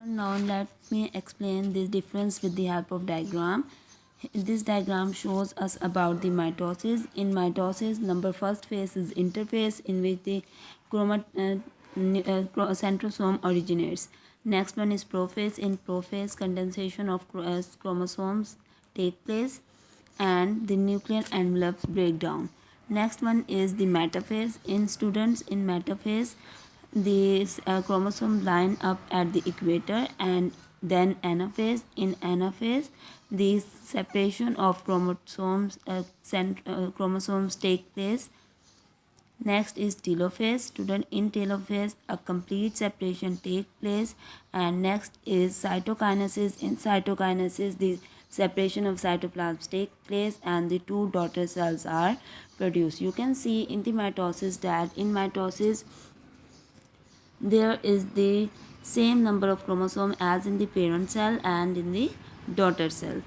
Now let me explain this difference with the help of diagram. This diagram shows us about the mitosis. In mitosis, number first phase is interphase, in which the centrosome originates. Next one is prophase. In prophase, condensation of chromosomes take place and the nuclear envelopes break down. Next one is the metaphase. In students, in metaphase, these chromosomes line up at the equator, and then anaphase. In anaphase, the separation of chromosomes take place. Next is telophase. Student, in telophase, a complete separation takes place. And next is cytokinesis. In cytokinesis, the separation of cytoplasms take place and the two daughter cells are produced. You can see in the mitosis that in mitosis there is the same number of chromosome as in the parent cell and in the daughter cell.